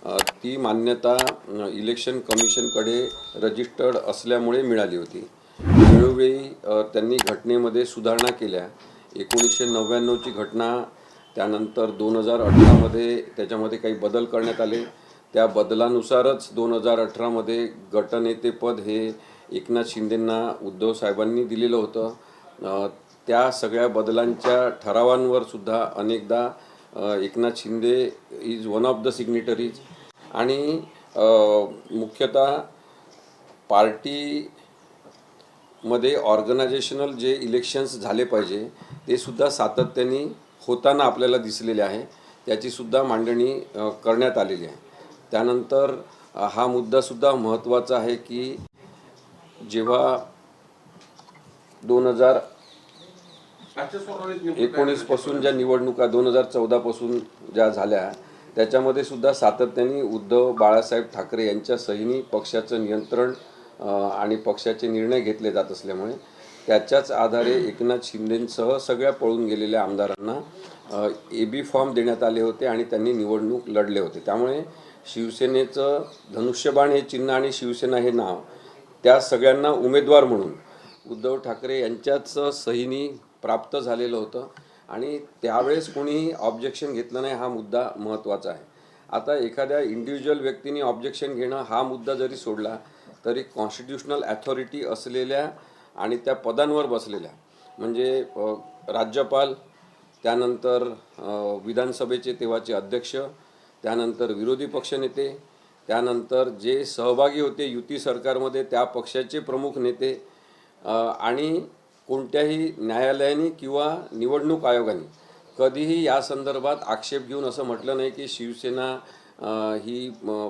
ती मान्यता election कमिशनकडे registered असल्यामुळे मिळाली होती। वेळोवेळी त्यांनी घटनेमध्ये सुधारणा केल्या। 1999ची घटना, त्यानंतर 2018 मध्ये त्याच्यामध्ये काही बदल करण्यात आले। त्या बदलानुसारच 2018 गटनेतेपद हे एकनाथ शिंदेंना उद्धव साहेबांनी दिलेलं होतं। त्या सगळ्या बदलांच्या ठरावांवर सुद्धा अनेकदा Eknath Shinde is one of the signatories आणि मुख्यतः पार्टीमध्ये ऑर्गनायझेशनल जे इलेक्शन्स झाले पाहिजे ते सुद्धा सातत्याने होताना आपल्याला दिसलेले आहे। त्याची सुद्धा मांडणी करण्यात आलेली आहे। त्यानंतर हा मुद्दा सुद्धा महत्त्वाचा आहे की जेव्हा 2019 पासून ज्या निवडणुका 2014 पासून ज्या झाल्या त्याच्यामध्ये सुद्धा सातत्याने उद्धव बाळासाहेब ठाकरे यांच्या सहीने पक्षाचं नियंत्रण आणि पक्षाचे निर्णय घेतले जात असल्यामुळे त्याच्याच आधारे एकनाथ शिंदेंसह सगळ्या पळून गेलेल्या आमदारांना AB फॉर्म देण्यात आले होते आणि त्यांनी निवडणूक लढले होते। त्यामुळे शिवसेनेचं धनुष्यबाण हे चिन्ह आणि शिवसेना हे नाव त्या सगळ्यांना उमेदवार म्हणून उद्धव ठाकरे यांच्याच सहीने प्राप्त झालेलं होतं आणि त्यावेळेस कोणीही ऑब्जेक्शन घेतलं नाही। हा मुद्दा महत्त्वाचा आहे। आता एखाद्या इंडिव्हिज्युअल व्यक्तीने ऑब्जेक्शन घेणं हा मुद्दा जरी सोडला तरी कॉन्स्टिट्यूशनल अथॉरिटी असलेल्या आणि त्या पदांवर बसलेल्या म्हणजे राज्यपाल, त्यानंतर विधानसभेचे तेव्हाचे अध्यक्ष, त्यानंतर विरोधी पक्षनेते, त्यानंतर जे सहभागी होते युती सरकारमध्ये त्या पक्षाचे प्रमुख नेते आणि कोणत्याही न्यायालयाने किंवा निवडणूक आयोगाने कधीही या संदर्भात आक्षेप घेऊन असं म्हटलं नाही की शिवसेना ही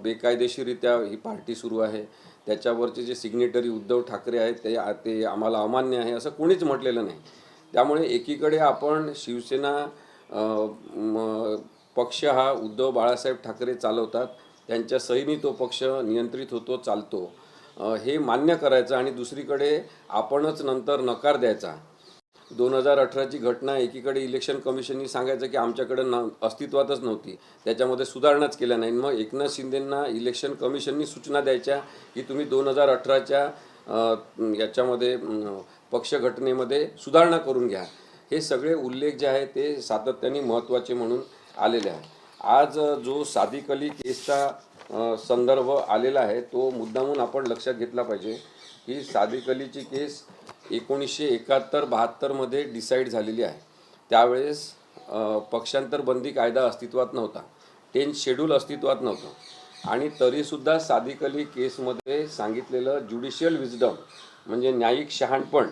बेकायदेशीररित्या ही पार्टी सुरू आहे, त्याच्यावरचे जे सिग्नेटरी उद्धव ठाकरे आहेत ते आम्हाला अमान्य आहे असं कोणीच म्हटलेलं नाही। त्यामुळे एकीकडे आपण शिवसेना पक्ष हा उद्धव बाळासाहेब ठाकरे चालवतात, त्यांच्या सहीने तो पक्ष नियंत्रित होतो चालतो हे मान्य करायचं आणि दुसरीकडे आपणच नंतर नकार द्यायचा। 2018ची घटना एकीकडे इलेक्शन कमिशननी सांगायचं की आमच्याकडे अस्तित्वातच नव्हती, त्याच्यामध्ये सुधारणाच केल्या नाही। मग एकनाथ शिंदेंना इलेक्शन कमिशननी सूचना द्यायच्या की तुम्ही 2018च्या याच्यामध्ये पक्ष घटनेमध्ये सुधारणा करून घ्या। हे सगळे उल्लेख जे आहे ते सातत्याने महत्त्वाचे म्हणून आलेले आहे। आज जो सादिक अली केसचा संदर्भ आलेला आहे तो मुद्दामून आपण लक्षात घेतला पाहिजे की सादिक अलीची केस 1971-72 मध्ये डिसाईड झालेली आहे। त्यावेळेस पक्षांतर बंदी कायदा अस्तित्वात नव्हता, 10th शेड्यूल अस्तित्वात नव्हतं आणि तरीसुद्धा सादिक अली केसमध्ये सांगितलेलं ज्युडिशियल विजडम म्हणजे न्यायिक शहाणपण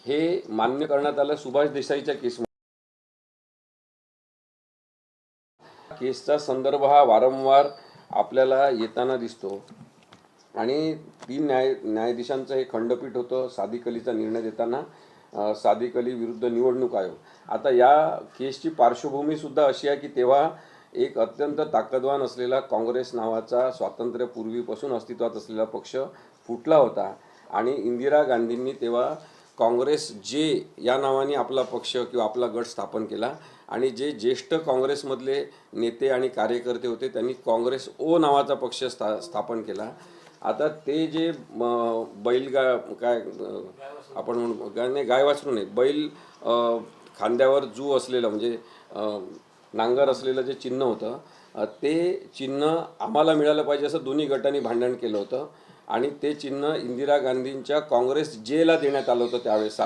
हे मान्य करण्यात आलं सुभाष देसाईच्या केसमध्ये। केसचा संदर्भ हा वारंवार आपल्याला येताना दिसतो आणि 3 न्यायाधीशांचं हे खंडपीठ होतं सादिक अलीचा निर्णय देताना, सादिक अली विरुद्ध निवडणूक आयोग। आता या केसची पार्श्वभूमी सुद्धा अशी आहे की तेव्हा एक अत्यंत ताकदवान असलेला काँग्रेस नावाचा स्वातंत्र्यपूर्वीपासून अस्तित्वात असलेला पक्ष फुटला होता आणि इंदिरा गांधींनी तेव्हा काँग्रेस जे या नावाने आपला पक्ष किंवा आपला गट स्थापन केला आणि जे ज्येष्ठ काँग्रेसमधले नेते आणि कार्यकर्ते होते त्यांनी काँग्रेस ओ नावाचा पक्ष स्थापन केला। आता ते जे आपण म्हणू गाय वासरू नाही, बैल खांद्यावर जू असलेलं म्हणजे नांगर असलेलं जे चिन्ह होतं ते चिन्ह आम्हाला मिळालं पाहिजे असं दोन्ही गटांनी भांडण केलं होतं आणि ते चिन्ह इंदिरा गांधींच्या काँग्रेस जेला देण्यात आलं होतं त्यावेळेस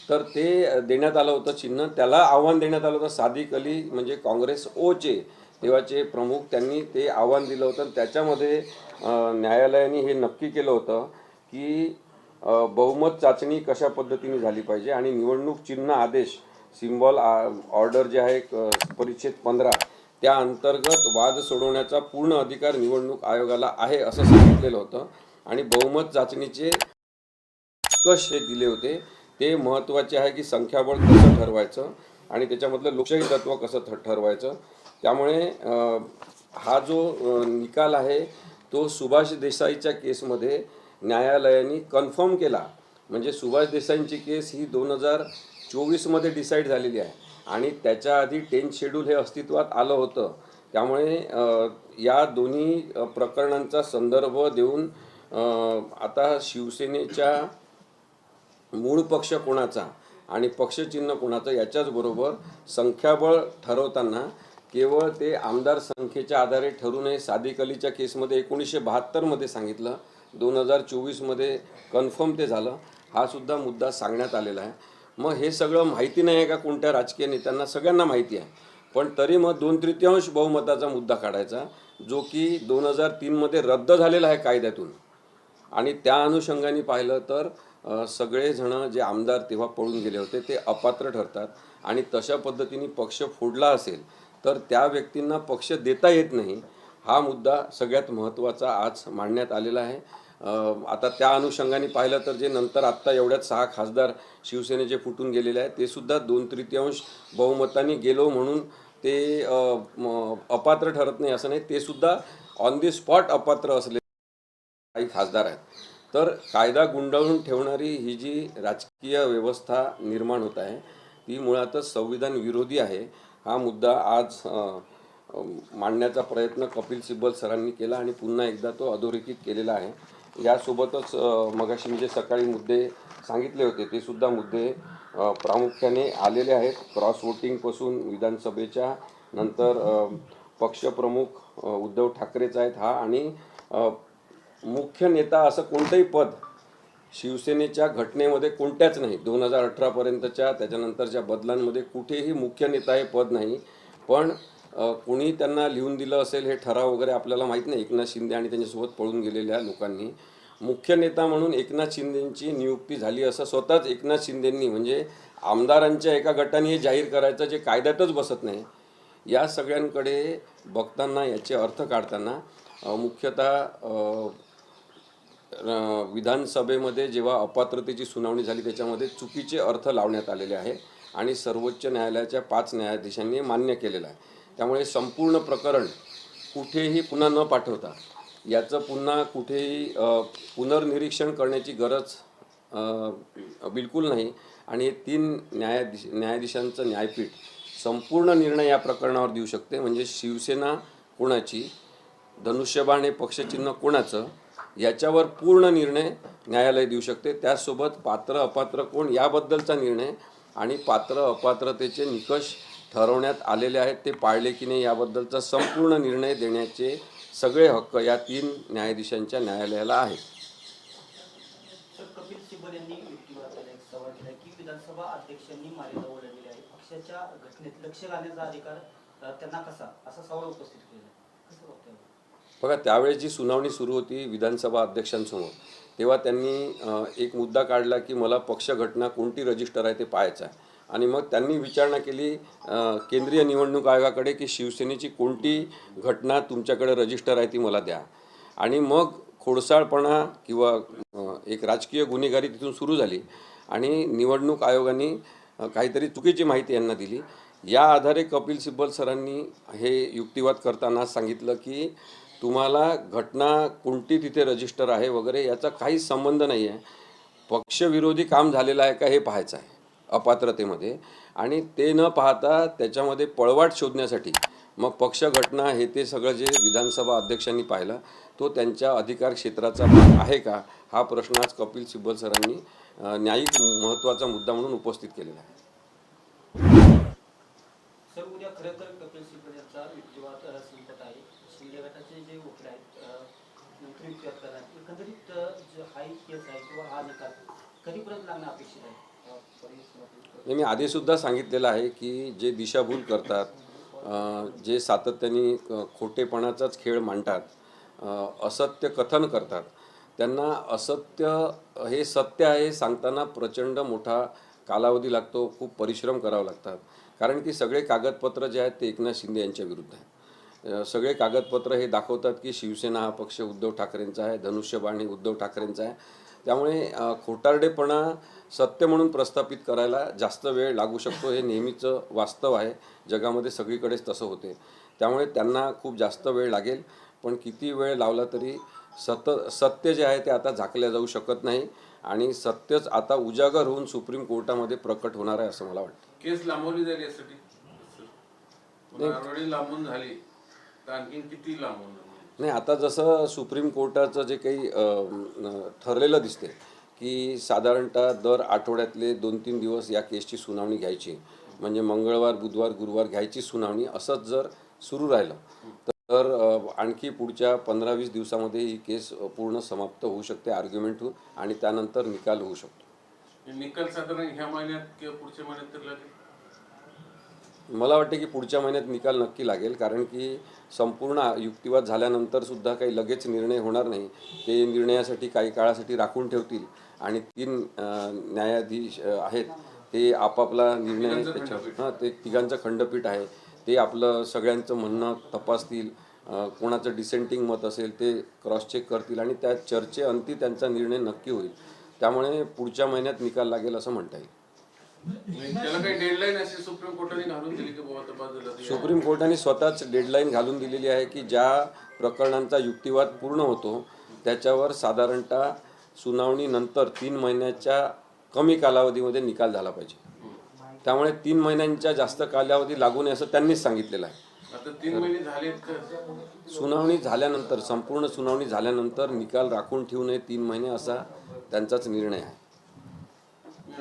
तर ते देण्यात आलं होतं चिन्ह, त्याला आव्हान देण्यात आलं होतं। सादिक अली म्हणजे काँग्रेस ओचे तेव्हाचे प्रमुख त्यांनी ते आव्हान दिलं होतं। त्याच्यामध्ये न्यायालयाने हे नक्की केलं होतं की बहुमत चाचणी कशा पद्धतीने झाली पाहिजे आणि निवडणूक चिन्ह आदेश सिम्बॉल ऑर्डर जे आहे परिच्छेद 15 त्या अंतर्गत वाद सोडवण्याचा पूर्ण अधिकार निवडणूक आयोगाला आहे असं सांगितलेलं होतं आणि बहुमत चाचणीचे निष्कर्ष हे दिले होते। ते महत्त्वाचे आहे की संख्याबळ कसं ठरवायचं आणि त्याच्यामधलं लोकशाही तत्व कसं ठरवायचं। त्यामुळे हा जो निकाल आहे तो सुभाष देसाईच्या केसमध्ये न्यायालयाने कन्फर्म केला। म्हणजे सुभाष देसाईंची केस ही 2024 मध्ये डिसाईड झालेली आहे आणि त्याच्या आधी 10th शेड्यूल हे अस्तित्वात आलं होतं त्यामुळे या दोन्ही प्रकरणांचा संदर्भ देऊन आता शिवसेनेच्या मूळ पक्ष कोणाचा आणि पक्षचिन्ह कोणाचं याच्याच बरोबर संख्याबळ ठरवताना केवळ ते आमदार संख्येच्या आधारे ठरू नये. सादिक अलीच्या केसमध्ये 1972 मध्ये सांगितलं, 2024 मध्ये कन्फर्म ते झालं, हा सुद्धा मुद्दा सांगण्यात आलेला आहे. मग हे सगळं माहिती नाही आहे का कोणत्या राजकीय नेत्यांना? सगळ्यांना माहिती आहे, पण तरी मग 2/3 बहुमताचा मुद्दा काढायचा, जो की 2003 मध्ये रद्द झालेला आहे कायद्यातून. आणि त्या अनुषंगाने पाहिलं तर सगळेजण जे आमदार तेव्हा पळून गेले होते ते अपात्र ठरतात. आणि तशा पद्धतीने पक्ष फोडला असेल तर त्या व्यक्तींना पक्ष देता येत नाही. हा मुद्दा सगळ्यात महत्त्वाचा आज मांडण्यात आलेला आहे. आता त्या अनुषंगाने पाहिलं तर जे नंतर आत्ता एवढ्यात 6 खासदार शिवसेनेचे फुटून गेलेले आहेत ते सुद्धा 2/3 बहुमताने गेलो म्हणून ते अपात्र ठरत नाही असं नाही, ते सुद्धा ऑन दी स्पॉट अपात्र असले काही खासदार आहेत. तर कायदा गुंडाळून ठेवणारी ही जी राजकीय व्यवस्था निर्माण होत आहे ती मुळातच संविधान विरोधी आहे. हा मुद्दा आज मांडण्याचा प्रयत्न कपिल सिब्बल सरांनी केला आणि पुन्हा एकदा तो अधोरेखित केलेला आहे. यासोबतच मगाशी मी जे सकाळी मुद्दे सांगितले होते ते सुद्धा मुद्दे प्रामुख्याने आलेले आहेत. क्रॉस वोटिंगपासून विधानसभेच्या नंतर पक्षप्रमुख उद्धव ठाकरेच आहेत हा, आणि मुख्य नेता असं कोणतंही पद शिवसेनेच्या घटनेमध्ये कोणत्याच नाही. 2018 पर्यंतच्या त्याच्यानंतरच्या बदलांमध्ये कुठेही मुख्य नेता हे पद नाही. पण कोणी त्यांना लिहून दिलं असेल हे ठराव वगैरे आपल्याला माहीत नाही. एकनाथ शिंदे आणि त्यांच्यासोबत पळून गेलेल्या लोकांनी मुख्य नेता म्हणून एकनाथ शिंदेंची नियुक्ती झाली असं स्वतःच एकनाथ शिंदेंनी, म्हणजे आमदारांच्या एका गटाने हे जाहीर करायचं जे कायद्यातच बसत नाही. या सगळ्यांकडे बघताना याचे अर्थ काढताना मुख्यतः विधानसभेमध्ये जेव्हा अपात्रतेची सुनावणी झाली त्याच्यामध्ये चुकीचे अर्थ लावण्यात आलेले आहे आणि सर्वोच्च न्यायालयाच्या 5 न्यायाधीशांनी मान्य केलेलं आहे. त्यामुळे संपूर्ण प्रकरण कुठेही पुन्हा न पाठवता याचं पुन्हा कुठेही पुनर्निरीक्षण करण्याची गरज बिलकुल नाही. आणि 3 न्यायाधीशांचं न्यायपीठ संपूर्ण निर्णय या प्रकरणावर देऊ शकते. म्हणजे शिवसेना कोणाची, धनुष्यबाण हे पक्षचिन्ह कोणाचं, याच्यावर पूर्ण निर्णय न्यायालय देऊ शकते. त्याचसोबत पात्र अपात्र कोण याबद्दलचा निर्णय आणि पात्र अपात्रतेचे निकष ठरवण्यात आलेले आहेत ते पाळले की नाही याबद्दलचा संपूर्ण निर्णय देण्याचे सगळे हक्क या 3 न्यायाधीशांच्या न्यायालयाला आहेत. कपिल सिब्बल यांनी युक्तिवादाला एक सवाल केला की विधानसभा अध्यक्षांनी मर्यादा ओलांडली आहे, पक्षाच्या घटनेत लक्ष घालण्याचा अधिकार त्यांना कसा, असा सवाल उपस्थित केला. कसं बघताय? बघा, त्यावेळेस जी सुनावणी सुरू होती विधानसभा अध्यक्षांसमोर तेव्हा त्यांनी एक मुद्दा काढला की मला पक्ष घटना कोणती रजिस्टर आहे ते पाहायचं आहे. आणि मग त्यांनी विचारणा केली केंद्रीय निवडणूक आयोगाकडे की शिवसेनेची कोणती घटना तुमच्याकडे रजिस्टर आहे ती मला द्या. आणि मग खोडसाळपणा किंवा एक राजकीय गुन्हेगारी तिथून सुरू झाली आणि निवडणूक आयोगाने काहीतरी चुकीची माहिती यांना दिली. या आधारे कपिल सिब्बल सरांनी हे युक्तिवाद करताना सांगितलं की तुम्हाला घटना कोणती तिथे रजिस्टर आहे वगैरे याचा काहीच संबंध नाही आहे, पक्षविरोधी काम झालेलं आहे का हे पाहायचं आहे अपात्रतेमध्ये. आणि ते न पाहता त्याच्यामध्ये पळवाट शोधण्यासाठी मग पक्ष घटना हे ते सगळं जे विधानसभा अध्यक्षांनी पाहिलं तो त्यांच्या अधिकार क्षेत्राचा आहे का हा प्रश्न आज कपिल सिब्बल सरांनी न्यायिक महत्त्वाचा मुद्दा म्हणून उपस्थित केलेला आहे. सर, उद्या खरं तर कपिल सिब्बल यांचा युक्तिवाद संपत आहे. शिंदे गटाचे जे वकील आहेत नंतर युक्तिवाद करणार, एकंदरीत जो हा केस आहे किंवा हा निकाल कधीपर्यंत लागणं अपेक्षित आहे? मी आधीसुद्धा सांगितलेलं आहे की जे दिशाभूल करतात, जे सातत्याने खोटेपणाचाच खेळ मांडतात, असत्य कथन करतात, त्यांना असत्य हे सत्य आहे सांगताना प्रचंड मोठा कालावधी लागतो, खूप परिश्रम करावे लागतात. कारण की सगळे कागदपत्र जे आहेत ते एकनाथ शिंदे यांच्या विरुद्ध आहेत. सगळे कागदपत्र हे दाखवतात की शिवसेना हा पक्ष उद्धव ठाकरेंचा आहे, धनुष्यबाण हे उद्धव ठाकरेंचा आहे. त्यामुळे खोटारडेपणा सत्य म्हणून प्रस्थापित करायला जास्त वेळ लागू शकतो, हे नेहमीचं वास्तव आहे. जगामध्ये सगळीकडेच तसं होते. त्यामुळे त्यांना खूप जास्त वेळ लागेल, पण किती वेळ लावला तरी सत्य जे आहे ते आता झाकल्या जाऊ शकत नाही आणि सत्यच आता उजागर होऊन सुप्रीम कोर्टामध्ये प्रकट होणार आहे असं मला वाटतं. केस लांबवली जाईल यासाठी लांबून झाली तर आणखी किती लांब होणार? नाही, आता जसं सुप्रीम कोर्टाचं जे काही ठरलेलं दिसते की साधारणतः दर आठवड्यातले 2-3 दिवस या केसची सुनावणी घ्यायची, म्हणजे मंगळवार, बुधवार, गुरुवार घ्यायची सुनावणी, असंच जर सुरू राहिलं तर आणखी पुढच्या 15-20 दिवसामध्ये ही केस पूर्ण समाप्त होऊ शकते आर्ग्युमेंट होऊन, आणि त्यानंतर निकाल होऊ शकतो. निकाल साधारण ह्या महिन्यात किंवा पुढच्या महिन्यात तर लागेल? मला वाटते की पुढच्या महिन्यात निकाल नक्की लागेल, कारण की संपूर्ण युक्तिवाद झाल्यानंतर सुद्धा काही लगेच निर्णय होणार नाही. ते निर्णयासाठी काही काळासाठी राखून ठेवतील आणि 3 न्यायाधीश आहेत, ते आपापला निर्णय त्याच्यावर ते तिघांचं खंडपीठ आहे, ते आपलं सगळ्यांचं म्हणणं तपासतील, कोणाचं डिसेंटिंग मत असेल ते क्रॉस चेक करतील आणि त्या चर्चेअंती त्यांचा निर्णय नक्की होईल. त्यामुळे पुढच्या महिन्यात निकाल लागेल असं म्हणता येईल. त्याला काही डेडलाईन अशी सुप्रीम कोर्टाने घालून दिली की बाबा बाजूला? सुप्रीम कोर्टाने स्वतःच डेडलाईन घालून दिलेली आहे की ज्या प्रकरणांचा युक्तिवाद पूर्ण होतो त्याच्यावर साधारणतः सुनावणीनंतर 3 महिन्याच्या कमी कालावधीमध्ये निकाल झाला पाहिजे. त्यामुळे 3 महिन्यांच्या जास्त कालावधी लागू नये असं त्यांनीच सांगितलेलं आहे. आता 3 महिने झालेत का? सुनावणी झाल्यानंतर, संपूर्ण सुनावणी झाल्यानंतर निकाल राखून ठेवू नये 3 महिने, असा त्यांचाच निर्णय आहे.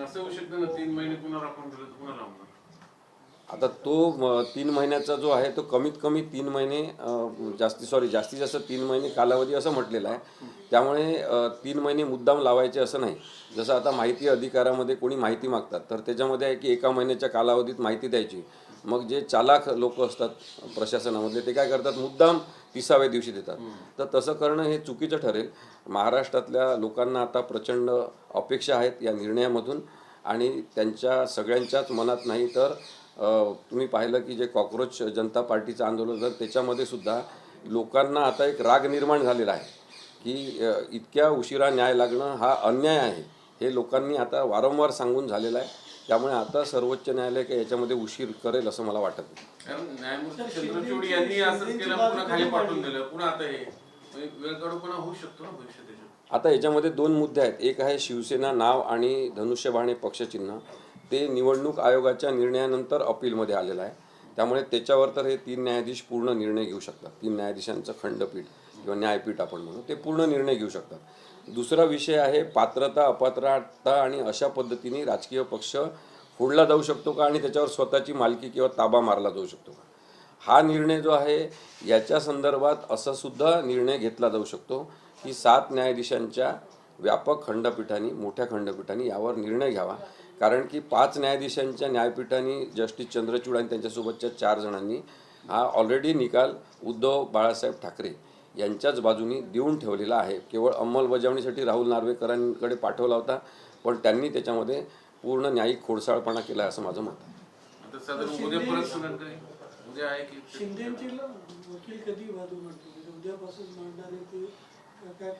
असं होऊ शकतं ना 3 महिने पुन्हा राखून दिलं तर पुन्हा लांबणार? आता तो 3 महिन्याचा जो आहे तो कमीत कमी 3 महिने जास्तीत जास्त 3 महिने कालावधी असं म्हटलेलं आहे. त्यामुळे 3 महिने मुद्दाम लावायचे असं नाही. जसं आता माहिती अधिकारामध्ये कोणी माहिती मागतात तर त्याच्यामध्ये आहे की 1 महिन्याच्या कालावधीत माहिती द्यायची. मग जे चालाक लोक असतात प्रशासनामधले ते काय करतात, मुद्दाम 30व्या दिवशी देतात. तर तसं करणं हे चुकीचं ठरेल. महाराष्ट्रातल्या लोकांना आता प्रचंड अपेक्षा आहेत या निर्णयामधून, आणि त्यांच्या सगळ्यांच्याच मनात नाही तर तुम्ही पाहिलं की जे कॉक्रोच जनता पार्टीचं आंदोलन झालं त्याच्यामध्ये सुद्धा लोकांना आता एक राग निर्माण झालेला आहे की इतक्या उशिरा न्याय लागणं हा अन्याय आहे, हे लोकांनी आता वारंवार सांगून झालेलं आहे. त्यामुळे आता सर्वोच्च न्यायालय काही याच्यामध्ये उशीर करेल असं मला वाटत नाही. कारण न्यायमूर्ती चंद्रचूड यांनी असंच केलं, पुन्हा खाली पाठवून दिलं, पुन्हा आता हे वेळकाढूपणा होऊ शकतो ना भविष्यात त्याच्यात? आता याच्यामध्ये 2 मुद्दे आहेत. एक आहे शिवसेना नाव आणि धनुष्यबाणे पक्षचिन्ह, ते निवडणूक आयोगाच्या निर्णयानंतर अपीलमध्ये आलेलं आहे. त्यामुळे त्याच्यावर तर हे 3 न्यायाधीश पूर्ण निर्णय घेऊ शकतात. 3 न्यायाधीशांचं खंडपीठ किंवा न्यायपीठ आपण म्हणू, ते पूर्ण निर्णय घेऊ शकतात. दुसरा विषय आहे पात्रता अपात्रता, आणि अशा पद्धतीने राजकीय पक्ष फोडला जाऊ शकतो का आणि त्याच्यावर स्वतःची मालकी किंवा ताबा मारला जाऊ शकतो का. हा निर्णय जो आहे याच्या संदर्भात असा सुद्धा निर्णय घेतला जाऊ शकतो की 7 न्यायाधीशांच्या व्यापक खंडपीठाने, मोठ्या खंडपीठाने यावर निर्णय घ्यावा. कारण की 5 न्यायाधीशांच्या न्यायपीठाने जस्टिस चंद्रचूड आणि त्यांच्यासोबतच्या 4 जणांनी हा ऑलरेडी निकाल उद्धव बाळासाहेब ठाकरे यांच्याच बाजूनी देऊन ठेवलेला आहे. केवळ अंमलबजावणीसाठी राहुल नार्वेकरांकडे पाठवला होता, पण त्यांनी त्याच्यामध्ये पूर्ण न्यायिक खोडसाळपणा केला असं माझं मत आहे. आता साधारण उद्या परत सुनावणी उद्या आहे की? शिंदेचे वकील कधी वादू म्हणतो उद्यापासून मांडणार आहे ते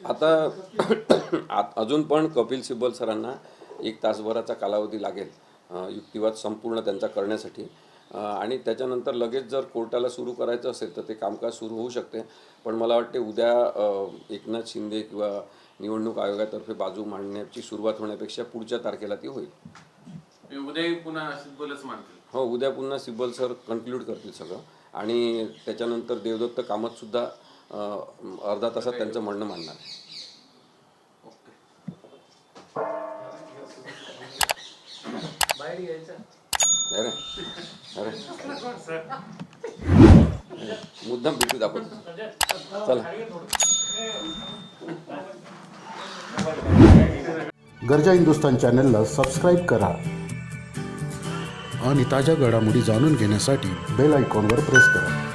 आता अजून पण कपिल सिब्बल सरांना 1 तासभराचा कालावधी लागेल युक्तिवाद संपूर्ण त्यांचा करण्यासाठी, आणि त्याच्यानंतर लगेच जर कोर्टाला सुरू करायचं असेल तर ते कामकाज सुरू होऊ शकते. पण मला वाटते उद्या एकनाथ शिंदे किंवा निवडणूक आयोगातर्फे बाजू मांडण्याची सुरुवात होण्यापेक्षा पुढच्या तारखेला ती होईल. उद्याही पुन्हा सिब्बलच मानतील? हो, उद्या पुन्हा सिब्बल सर कन्क्लूड करतील सगळं, आणि त्याच्यानंतर देवदत्त कामतसुद्धा अर्धा तासात त्यांचं म्हणणं मांडणार आहे. अरे अरे मुद्दाम भेटूत आपण. चला. गरजा हिंदुस्तान चॅनलला सबस्क्राईब करा आणि ताज्या घडामोडी जाणून घेण्यासाठी बेल आयकॉनवर प्रेस करा.